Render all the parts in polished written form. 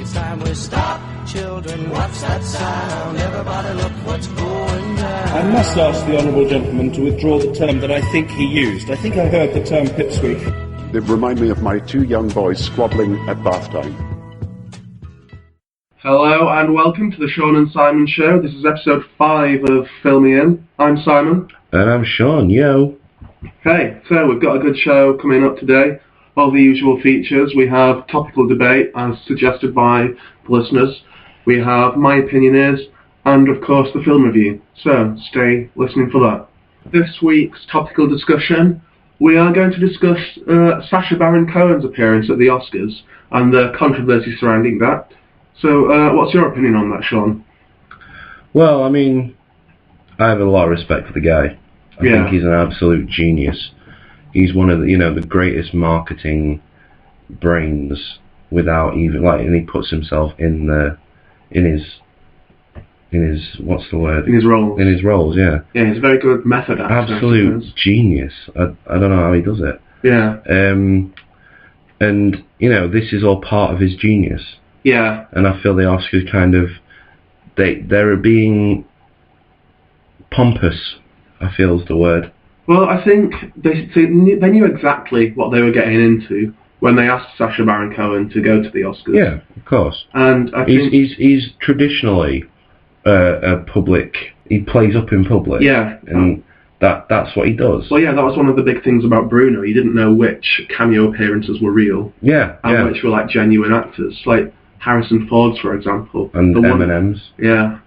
It's time we stop, children, what's that sound? Everybody look what's going down. I must ask the honourable gentleman to withdraw the term that I think he used. I think I heard the term pipsqueak. They remind me of my two young boys squabbling at bath time. Hello and welcome to the Sean and Simon Show. This is episode 5 of Fill Me In. I'm Simon. And I'm Sean, yo. Okay, so we've got a good show coming up today. All the usual features. We have topical debate as suggested by the listeners. We have My Opinion Is, and of course the film review. So stay listening for that. This week's topical discussion, we are going to discuss Sacha Baron Cohen's appearance at the Oscars and the controversy surrounding that. So what's your opinion on that, Sean? Well, I mean, I have a lot of respect for the guy. I think he's an absolute genius. He's one of the, the greatest marketing brains without even, and he puts himself in his, what's the word? In his roles. In his roles, yeah. Yeah, he's a very good method actor. Absolute genius. I don't know how he does it. Yeah. And, this is all part of his genius. Yeah. And I feel the Oscars kind of, they're being pompous, I feel is the word. Well, I think they knew exactly what they were getting into when they asked Sacha Baron Cohen to go to the Oscars. Yeah, of course. And I think he's traditionally a public. He plays up in public. Yeah, and that's what he does. Well, yeah, that was one of the big things about Bruno. He didn't know which cameo appearances were real. Yeah, and which were like genuine actors, like Harrison Ford's, for example, and M&M's. Yeah.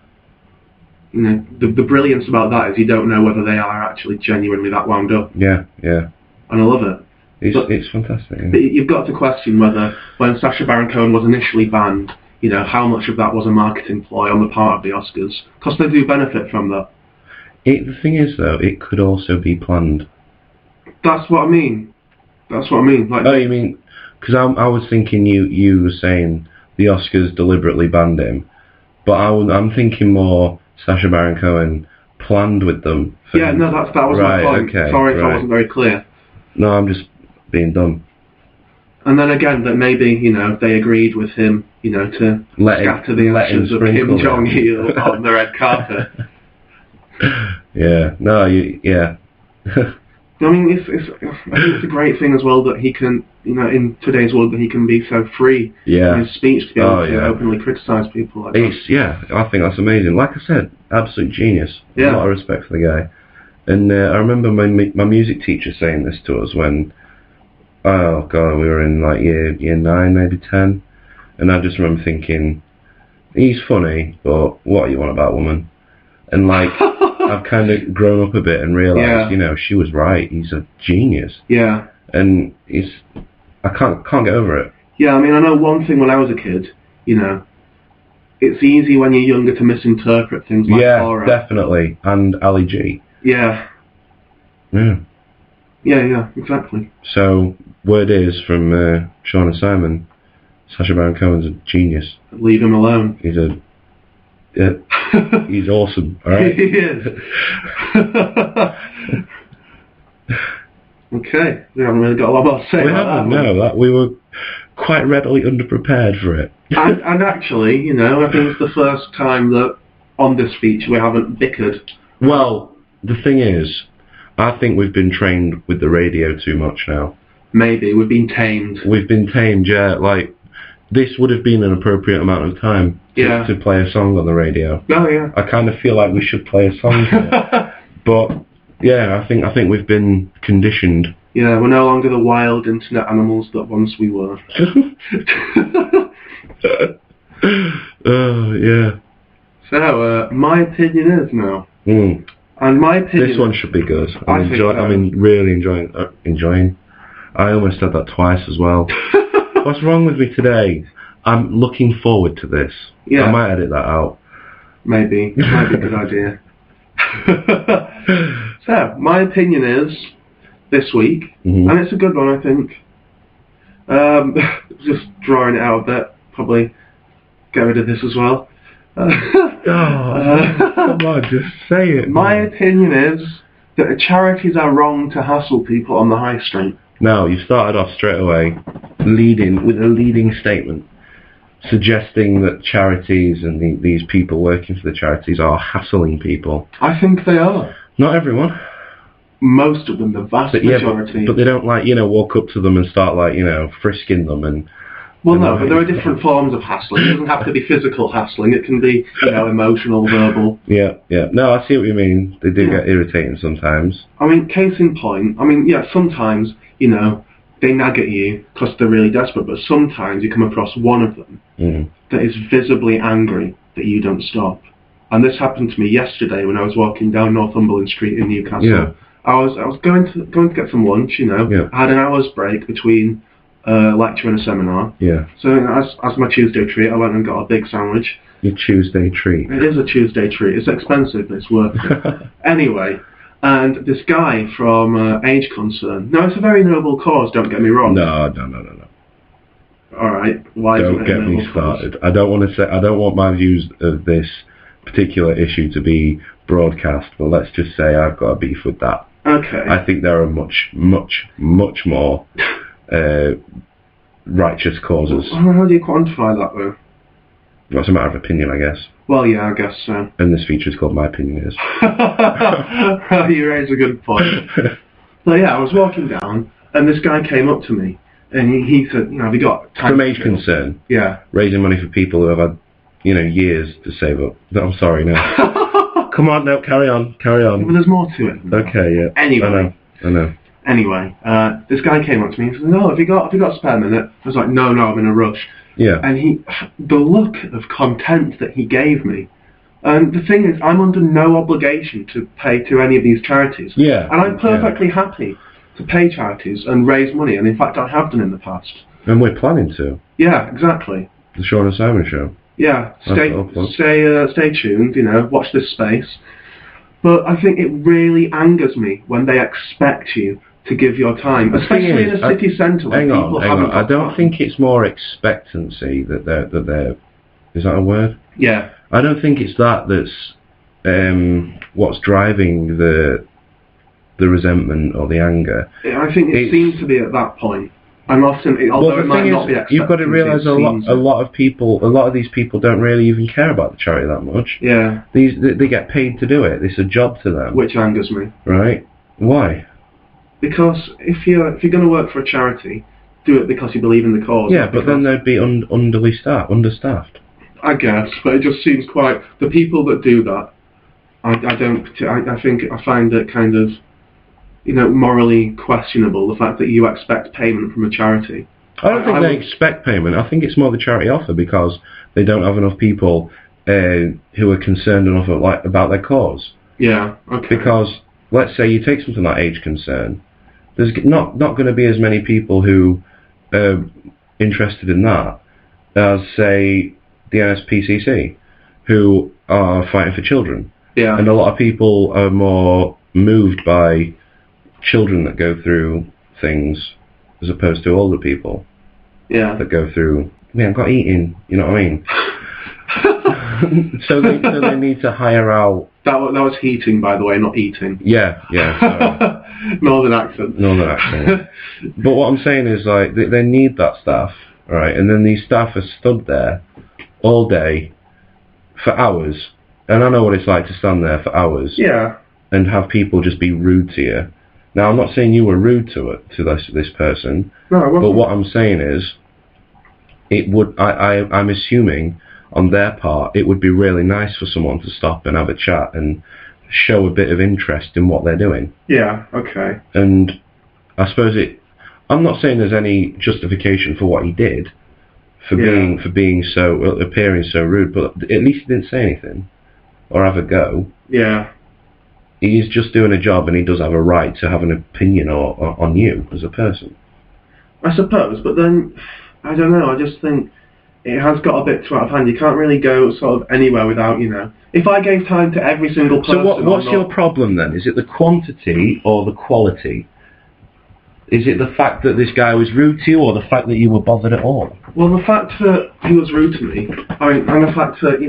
The brilliance about that is you don't know whether they are actually genuinely that wound up. Yeah, yeah. And I love it. It's fantastic. Yeah. But you've got to question whether, when Sacha Baron Cohen was initially banned, how much of that was a marketing ploy on the part of the Oscars. Because they do benefit from that. The thing is, though, it could also be planned. That's what I mean. Like, oh, you mean... Because I was thinking you were saying the Oscars deliberately banned him. But I'm thinking more... Sacha Baron Cohen planned with them. Yeah, no, that was my point. Okay, sorry if I wasn't very clear. No, I'm just being dumb. And then again, that maybe, they agreed with him, to scatter the ashes of Kim Jong-il on the red carpet. Yeah, no, yeah. I mean, I think it's a great thing as well that he can, in today's world, that he can be so free in his speech to be able to openly criticise people like that. Yeah, I think that's amazing. Like I said, absolute genius. Yeah. A lot of respect for the guy. And I remember my music teacher saying this to us when, oh god, we were in like year 9, maybe 10. And I just remember thinking, he's funny, but what are you on about, woman? And like... I've kind of grown up a bit and realised, she was right. He's a genius. Yeah. And I can't get over it. Yeah, I mean, I know one thing when I was a kid, it's easy when you're younger to misinterpret things like horror. Yeah, definitely. And Ali G. Yeah. Yeah. Yeah, exactly. So, word is from Sean and Simon, Sacha Baron Cohen's a genius. Leave him alone. He's awesome. All right. He is. Okay, we haven't really got a lot more to say about that. No, we were quite readily underprepared for it. and actually, I think it's the first time that on this feature we haven't bickered. Well, the thing is, I think we've been trained with the radio too much now. Maybe we've been tamed. Yeah. Like, this would have been an appropriate amount of time to play a song on the radio. Oh yeah. I kind of feel like we should play a song here. But yeah, I think we've been conditioned. Yeah, we're no longer the wild internet animals that once we were. Oh yeah. So my opinion is now. And my opinion. This one should be good. I'm really enjoying. I almost said that twice as well. What's wrong with me today? I'm looking forward to this. Yeah. I might edit that out. Maybe. It might be a good idea. So, my opinion is, this week, and it's a good one, I think. Just drawing it out a bit, probably get rid of this as well. Come on, just say it. My opinion is that charities are wrong to hassle people on the high street. Now, you started off straight away with a leading statement. suggesting that charities and these people working for the charities are hassling people. I think they are. Not everyone. Most of them, the vast majority. But they don't walk up to them and start frisking them and. Well, no, but there are different forms of hassling. It doesn't have to be physical hassling. It can be, emotional, verbal. Yeah. No, I see what you mean. They do get irritating sometimes. I mean, case in point. I mean, sometimes, they nag at you because they're really desperate, but sometimes you come across one of them that is visibly angry that you don't stop. And this happened to me yesterday when I was walking down Northumberland Street in Newcastle. Yeah. I was going to get some lunch, I had an hour's break between a lecture and a seminar. Yeah. So as my Tuesday treat, I went and got a big sandwich. Your Tuesday treat? It is a Tuesday treat. It's expensive, but it's worth it. Anyway, and this guy from Age Concern. Now, it's a very noble cause, don't get me wrong. No. All right. Why don't get me started. I don't want my views of this particular issue to be broadcast, but let's just say I've got a beef with that. Okay. I think there are much more righteous causes. Well, how do you quantify that, though? Well, it's a matter of opinion, I guess. Well, yeah, I guess so. And this feature is called My Opinion Is. You raise a good point. So yeah, I was walking down, and this guy came up to me, and he said, have you got time? From Age Concern. Yeah. Raising money for people who have had, years to save up. No, I'm sorry, no. Come on, no, carry on. But there's more to it. Okay, yeah. Anyway. I know. Anyway, this guy came up to me and said, "No, have you got a spare minute?" I was like, "No, I'm in a rush." Yeah. And the look of content that he gave me, and the thing is, I'm under no obligation to pay to any of these charities. Yeah. And I'm perfectly happy to pay charities and raise money, and in fact, I have done in the past. And we're planning to. Yeah, exactly. The Sean and Simon Show. Yeah. Stay tuned. Watch this space. But I think it really angers me when they expect you to give your time, especially in a city centre where people haven't. I don't think it's more expectancy that they're. Is that a word? Yeah. I don't think it's that's what's driving the resentment or the anger. I think it seems to be at that point. And often, although it might not be expected, you've got to realise a lot of these people don't really even care about the charity that much. Yeah. They get paid to do it. It's a job to them. Which angers me. Right? Why? Because if you're going to work for a charity, do it because you believe in the cause. Yeah, but then they'd be understaffed. I guess, but it just seems quite the people that do that. I find it kind of, morally questionable, the fact that you expect payment from a charity. I don't think they expect payment. I think it's more the charity offer because they don't have enough people who are concerned enough about their cause. Yeah, okay. Because, let's say you take something like Age Concern, there's not going to be as many people who are interested in that as, say, the NSPCC, who are fighting for children. Yeah. And a lot of people are more moved by children that go through things as opposed to older people. Yeah. That go through. I've got eating. You know what I mean? so they need to hire out. That was heating, by the way, not eating. Yeah. Sorry. Northern accent. But what I'm saying is, they need that staff, right? And then these staff are stood there all day for hours, and I know what it's like to stand there for hours. Yeah. And have people just be rude to you. Now, I'm not saying you were rude to this person. No, I wasn't. But what I'm saying is, I'm assuming on their part, it would be really nice for someone to stop and have a chat and show a bit of interest in what they're doing. Yeah, okay. And I suppose I'm not saying there's any justification for what he did, for appearing so rude, but at least he didn't say anything or have a go. Yeah. He's just doing a job, and he does have a right to have an opinion on you as a person. I suppose, but then, I don't know, I just think it has got a bit too out of hand. You can't really go sort of anywhere without, If I gave time to every single person... So what's your problem then? Is it the quantity or the quality? Is it the fact that this guy was rude to you, or the fact that you were bothered at all? Well, the fact that he was rude to me, and the fact that,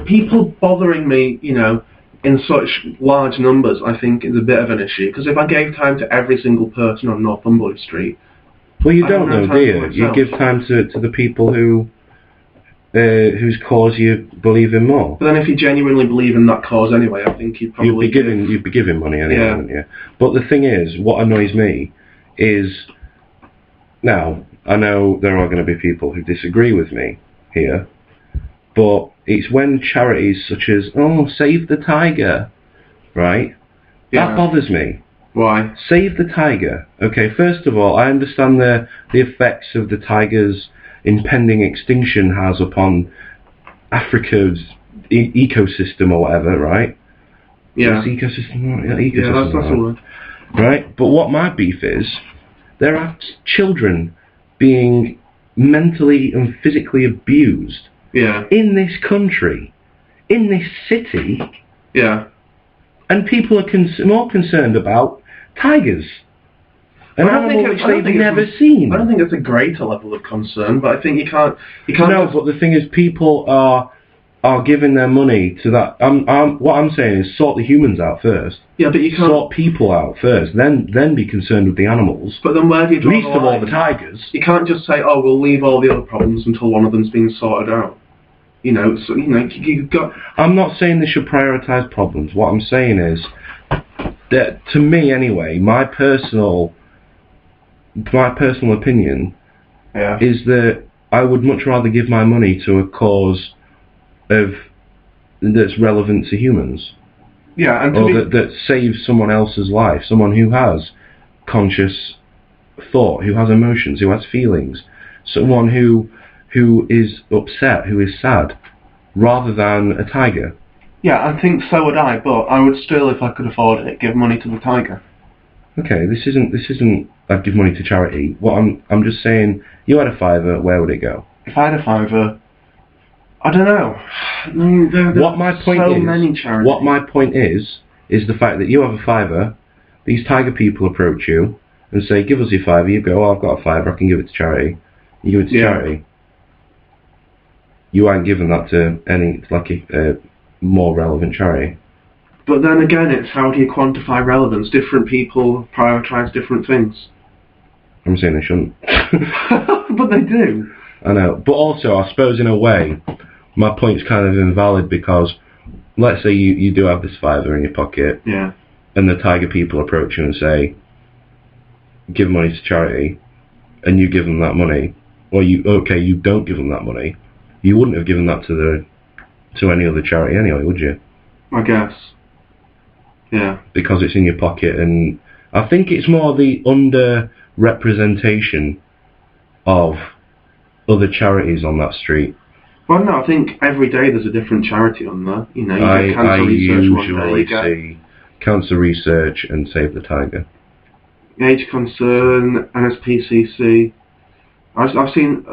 people bothering me, in such large numbers, I think is a bit of an issue. Because if I gave time to every single person on Northumberland Street, Well, you I don't have no know, time do for you? You myself. give time to the people whose cause you believe in more. But then if you genuinely believe in that cause anyway, I think you'd probably You'd be giving money anyway, wouldn't you? But the thing is, what annoys me is, now, I know there are going to be people who disagree with me here, but it's when charities such as, Save the Tiger, right? Yeah. That bothers me. Why? Save the tiger. Okay, first of all, I understand the effects of the tiger's impending extinction has upon Africa's ecosystem or whatever, right? Yeah. It's ecosystem. Yeah, ecosystem. Yeah, that's the word. Right? But what my beef is, there are children being mentally and physically abused in this country, in this city, and people are more concerned about tigers, an animal which they've never seen. I don't think it's a greater level of concern, but I think you can't. No, but the thing is, people are giving their money to that. What I'm saying is, sort the humans out first. Yeah, but you can't sort people out first. Then be concerned with the animals. But then where do you draw least the line? of all the tigers. You can't just say, "Oh, we'll leave all the other problems until one of them's been sorted out." You've got. I'm not saying they should prioritise problems. What I'm saying is that, to me anyway, my personal opinion is that I would much rather give my money to a cause that's relevant to humans. Yeah, and that saves someone else's life, someone who has conscious thought, who has emotions, who has feelings, someone who is upset, who is sad, rather than a tiger. Yeah, I think so would I, but I would still, if I could afford it, give money to the tiger. Okay, this isn't I'd give money to charity. What I'm just saying, you had a $5, where would it go? If I had a $5, I don't know. What my point so is, many charities. What my point is the fact that you have a $5, these tiger people approach you and say, give us your $5, you go, I've got a $5, I can give it to charity. You give it to charity. You aren't giving that to any, a more relevant charity. But then again, it's how do you quantify relevance? Different people prioritise different things. I'm saying they shouldn't. But they do. I know. But also, I suppose in a way, my point's kind of invalid because, let's say you do have this $5 in your pocket, and the tiger people approach you and say, give money to charity, and you give them that money, or you don't give them that money, you wouldn't have given that to any other charity anyway, would you? I guess. Yeah. Because it's in your pocket, and I think it's more the under-representation of other charities on that street. Well, no, I think every day there's a different charity on there. You get cancer research one day, you see Cancer Research and Save the Tiger. Age Concern, NSPCC. I've seen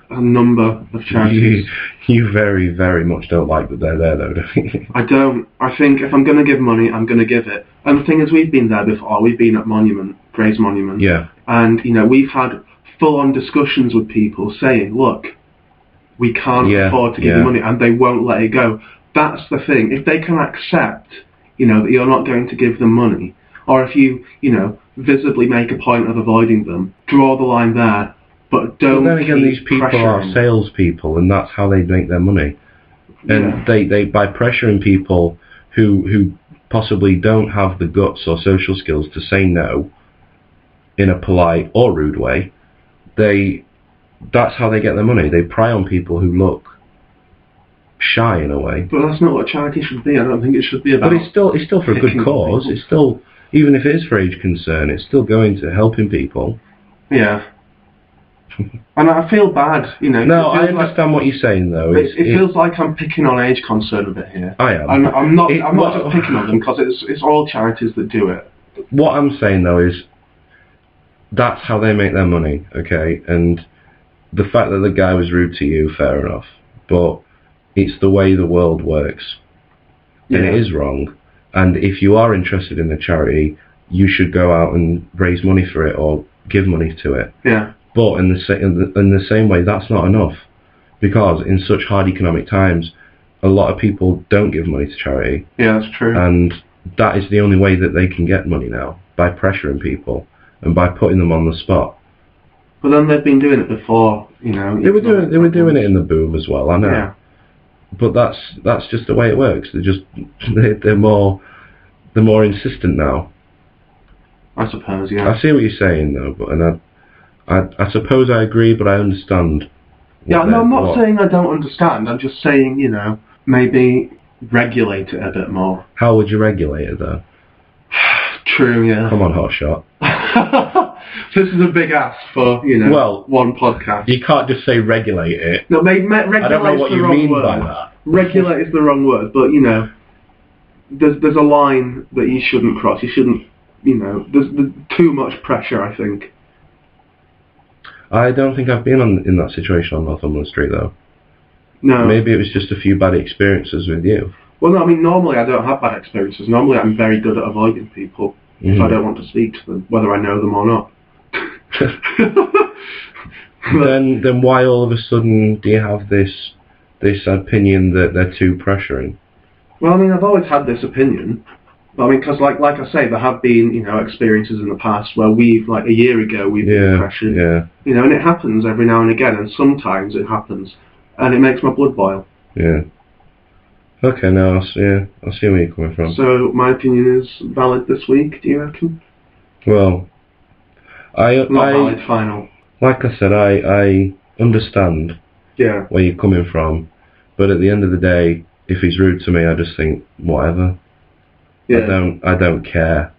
a number of charities. You very, very much don't like that they're there, though, don't you? I don't. I think if I'm going to give money, I'm going to give it. And the thing is, we've been there before. We've been at Gray's Monument. Yeah. And, we've had full-on discussions with people saying, look, we can't afford to give you money, and they won't let it go. That's the thing. If they can accept, that you're not going to give them money, or if you, visibly make a point of avoiding them, draw the line there, but don't. But then again, these people are salespeople, and that's how they make their money. And they by pressuring people who possibly don't have the guts or social skills to say no in a polite or rude way, that's how they get their money. They pry on people who look shy in a way. But that's not what charity should be. I don't think it should be about. But it's still for a good cause. It's still, even if it is for age concern, it's still going to helping people. Yeah. And I feel bad, No, I understand what you're saying, though. It feels like I'm picking on age concern a bit here. I am. I'm not just picking on them because it's all charities that do it. What I'm saying, though, is that's how they make their money, okay? And the fact that the guy was rude to you, fair enough. But it's the way the world works. And it is wrong. And if you are interested in the charity, you should go out and raise money for it or give money to it. Yeah. But in the same way, that's not enough. Because in such hard economic times, a lot of people don't give money to charity. Yeah, that's true. And that is the only way that they can get money now, by pressuring people and by putting them on the spot. But then they've been doing it before, you know. They were doing it in the boom as well, I know. Yeah. But that's just the way it works. They're more insistent now. I suppose, yeah. I see what you're saying though, but I suppose I agree, but I understand. Yeah, no, I'm not saying I don't understand. I'm just saying, you know, maybe regulate it a bit more. How would you regulate it though? True, yeah. Come on, hotshot. This is a big ask for, you know, one podcast. You can't just say regulate it. No, regulate I don't know what you mean by that. Regulate is the wrong word, but, you know, there's a line that you shouldn't cross. You shouldn't, you know, there's too much pressure, I think. I don't think I've been in that situation on Northumberland Street, though. No. Maybe it was just a few bad experiences with you. Well, no, I mean, normally I don't have bad experiences. Normally I'm very good at avoiding people if I don't want to speak to them, whether I know them or not. Then why all of a sudden do you have this opinion that they're too pressuring? Well, I mean, I've always had this opinion. I mean, because like I say, there have been, you know, experiences in the past where like a year ago, we've been pressured. Yeah. You know, and it happens every now and again, and sometimes it happens, and it makes my blood boil. Yeah. Okay, now I see where you're coming from. So my opinion is valid this week, do you reckon? Well, not valid, final. Like I said, I understand where you're coming from, but at the end of the day, if he's rude to me, I just think, whatever. Yeah. I don't care.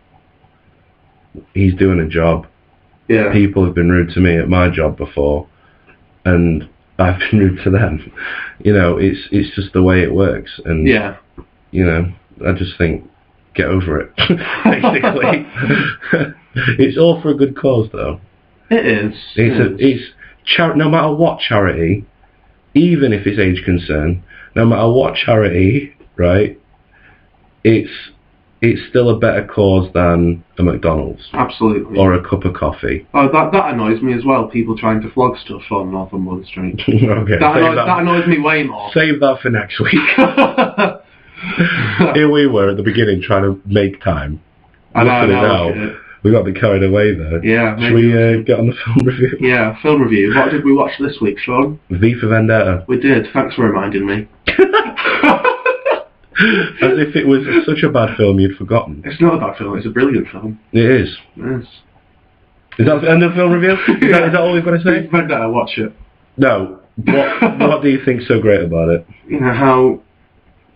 He's doing a job. Yeah. People have been rude to me at my job before, and I've been rude to them. You know, it's just the way it works, and you know, I just think, get over it. Basically, it's all for a good cause, though. It is. It's no matter what charity, even if it's age concern, no matter what charity, right? It's still a better cause than a McDonald's. Absolutely. Or a cup of coffee. Oh, that annoys me as well, people trying to flog stuff on Northumberland Street. Okay. That annoys me way more. Save that for next week. Here we were at the beginning trying to make time. I know. We got a bit carried away there. Yeah. Should we get on the film review? Yeah, film review. What did we watch this week, Sean? V for Vendetta. We did. Thanks for reminding me. As if it was such a bad film you'd forgotten. It's not a bad film, it's a brilliant film. It is. Yes. Is that the end of the film review? Is that all we've got to say? Vendetta, watch it. No. What do you think's so great about it? You know, how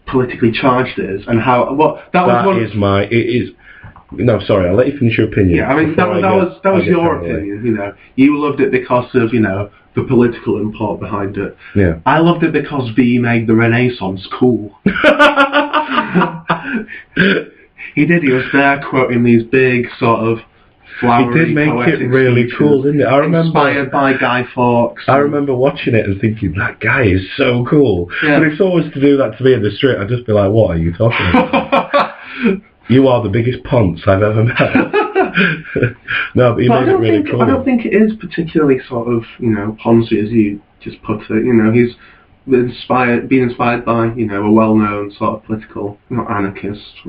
politically charged it is, and how... It is... No, sorry, I'll let you finish your opinion. Yeah, I mean, that was your opinion, you know. You loved it because of, you know, the political import behind it. Yeah. I loved it because V made the Renaissance cool. He did, he was there quoting these big sort of flowery, he did make it really speeches, cool, didn't it? I remember, inspired by Guy Fawkes. I remember watching it and thinking, that guy is so cool. Yeah. But if someone was to do that to me in the street, I'd just be like, what are you talking about? You are the biggest ponce I've ever met. No, but he made it really cool. I don't think it is particularly sort of, you know, poncy as you just put it. You know, he's been inspired by, you know, a well-known sort of political, not anarchist,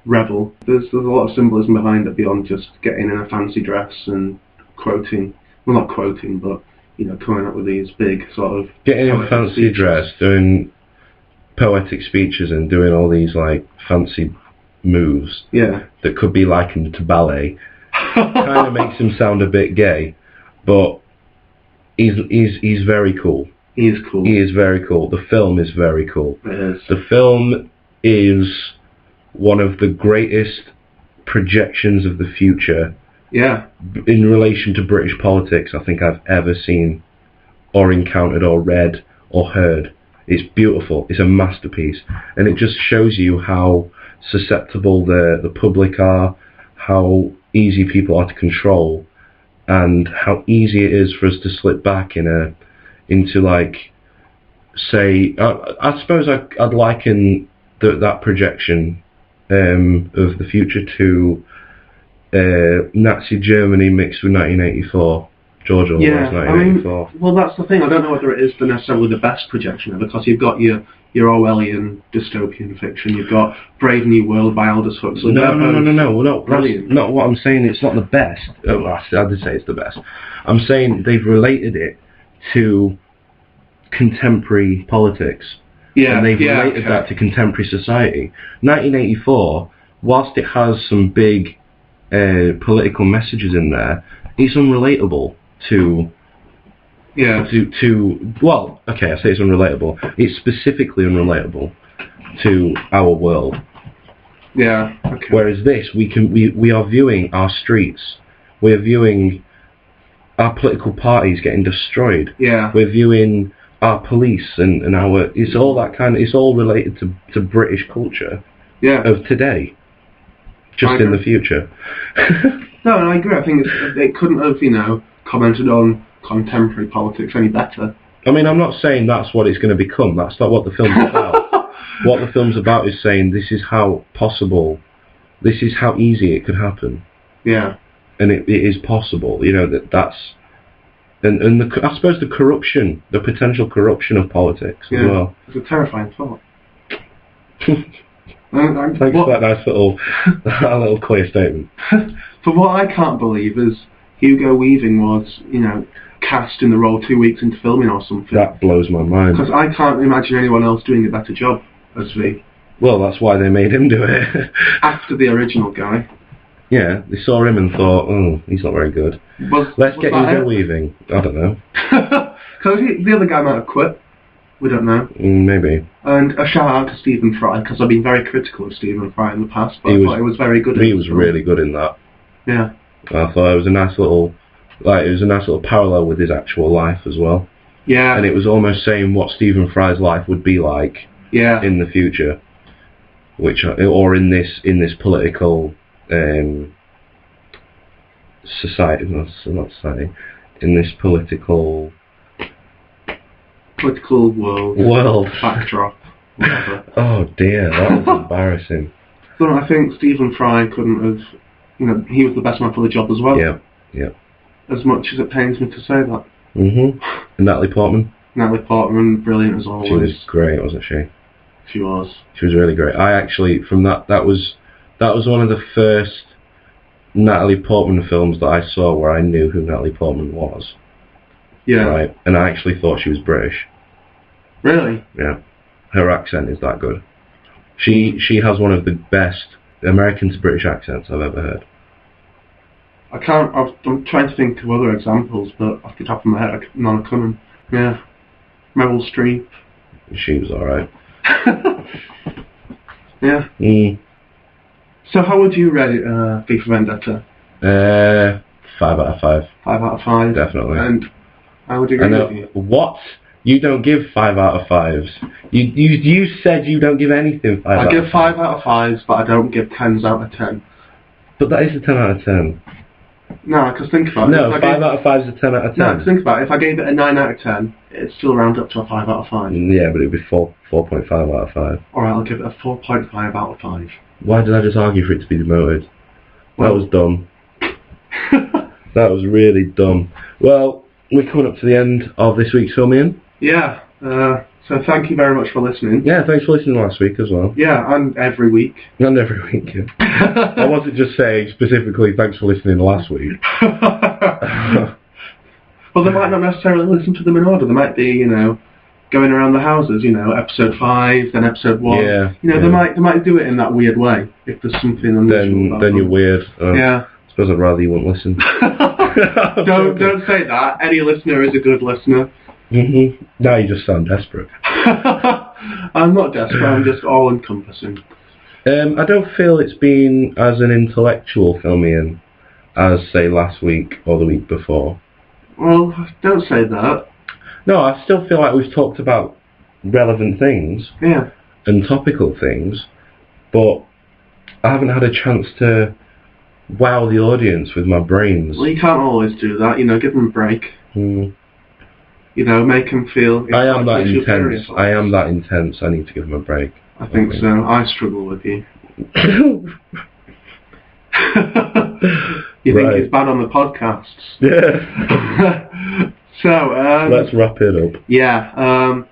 rebel. There's a lot of symbolism behind it beyond just getting in a fancy dress and quoting. Well, not quoting, but, you know, coming up with these big sort of... Getting in a fancy dress, doing poetic speeches and doing all these, like, fancy moves that could be likened to ballet kind of makes him sound a bit gay, but he's very cool. He is cool. He is very cool. The film is very cool. It is. The film is one of the greatest projections of the future in relation to British politics I think I've ever seen or encountered or read or heard. It's beautiful. It's a masterpiece, and it just shows you how susceptible the public are, how easy people are to control, and how easy it is for us to slip back into like, say, I suppose I'd liken that projection of the future to Nazi Germany mixed with 1984. George Orwell's 1984. well, that's the thing. I don't know whether it is necessarily the best projection ever, because you've got your Orwellian dystopian fiction. You've got Brave New World by Aldous Huxley. No. Well, Brilliant. that's not what I'm saying. It's not the best. Oh, I did say it's the best. I'm saying they've related it to contemporary politics. Yeah, and they've related that to contemporary society. 1984, whilst it has some big political messages in there, it's unrelatable to... Yeah. Well, okay, I say it's unrelatable. It's specifically unrelatable to our world. Yeah. Okay. Whereas this, we are viewing our streets. We're viewing our political parties getting destroyed. Yeah. We're viewing our police and our... It's all that kind of... It's all related to British culture. Yeah. Of today. Just in the future. No, and I agree. I think it couldn't have, commented on contemporary politics any better. I mean, I'm not saying that's what it's going to become. That's not what the film's about. What the film's about is saying this is how possible, this is how easy it could happen. Yeah. And it is possible, that's... And I suppose the corruption, the potential corruption of politics as well. It's a terrifying thought. Thanks for that nice little clear statement. But what I can't believe is Hugo Weaving was, cast in the role 2 weeks into filming or something. That blows my mind. Because I can't imagine anyone else doing a better job as V. Well, that's why they made him do it. After the original guy. Yeah, they saw him and thought, oh, he's not very good. Let's get Hugo Weaving. I don't know. Because the other guy might have quit. We don't know. Maybe. And a shout out to Stephen Fry, because I've been very critical of Stephen Fry in the past, but I thought he was very good. He was really good in that. Yeah. I thought it was a nice little parallel with his actual life as well. Yeah. And it was almost saying what Stephen Fry's life would be like. Yeah. In the future, or in this political society, not society, in this political world backdrop. Whatever. Oh dear, that was embarrassing. But I think Stephen Fry couldn't have, he was the best man for the job as well. Yeah. As much as it pains me to say that. Mhm. And Natalie Portman, brilliant as always. She was great, wasn't she? She was. She was really great. I actually, from that was one of the first Natalie Portman films that I saw where I knew who Natalie Portman was. Yeah. Right. And I actually thought she was British. Really? Yeah. Her accent is that good. She has one of the best American to British accents I've ever heard. I'm trying to think of other examples, but off the top of my head, none are coming. Yeah. Meryl Streep. She was alright. Yeah. So how would you rate V for Vendetta? 5 out of 5. 5 out of 5? Definitely. And I would agree with you. What? You don't give 5 out of 5s. You said you don't give anything 5 out of 5. I give 5 out of 5s, but I don't give 10s out of 10. But that is a 10 out of 10. No, because think about it. No, 5 out of 5 is a 10 out of 10. No, think about it. If I gave it a 9 out of 10, it'd still round up to a 5 out of 5. Yeah, but it'd be 4.5 out of 5. Alright, I'll give it a 4.5 out of 5. Why did I just argue for it to be demoted? That was dumb. That was really dumb. Well, we're coming up to the end of this week's filming. Yeah, so thank you very much for listening. Yeah, thanks for listening last week as well. Yeah, and every week. And every week, yeah. I wasn't just saying specifically thanks for listening last week. Well, they might not necessarily listen to them in order. They might be, going around the houses, episode 5, then episode 1. Yeah. They might do it in that weird way, if there's something unusual. Then you're weird. Yeah. I suppose I'd rather you wouldn't listen. Don't say that. Any listener is a good listener. Now you just sound desperate. I'm not desperate, I'm just all-encompassing. I don't feel it's been as an intellectual filming as, say, last week or the week before. Well, don't say that. No, I still feel like we've talked about relevant things. Yeah. And topical things, but I haven't had a chance to wow the audience with my brains. Well, you can't always do that, give them a break. Make them feel... I am that intense. I need to give them a break. I think so. I struggle with you. you think Right. it's bad on the podcasts. Yeah. So, Let's wrap it up. yeah,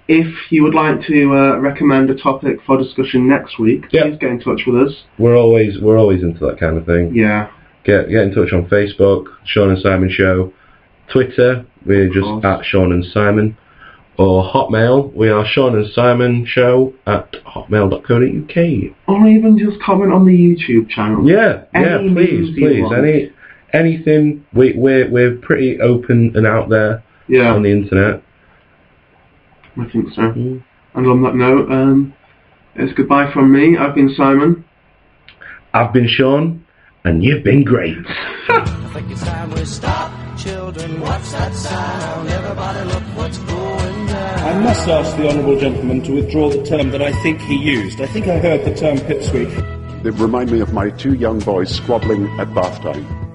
if you would like to recommend a topic for discussion next week, Yeah. please get in touch with us. We're always into that kind of thing. Yeah. Get in touch on Facebook, Sean and Simon Show. Twitter, we're just at Sean and Simon. Or Hotmail, we are Sean and Simon Show at hotmail.co.uk. Or even just comment on the YouTube channel. Yeah, Any please, news you want. anything. We're pretty open and out there Yeah, on the internet. I think so. And on that note, it's goodbye from me. I've been Simon. I've been Sean, and you've been great. I think it's time we stop. Children, what's that sound? Everybody look what's going down. I must ask the honourable gentleman to withdraw the term that I think he used. I think I heard the term pipsqueak. They remind me of my two young boys squabbling at bath time.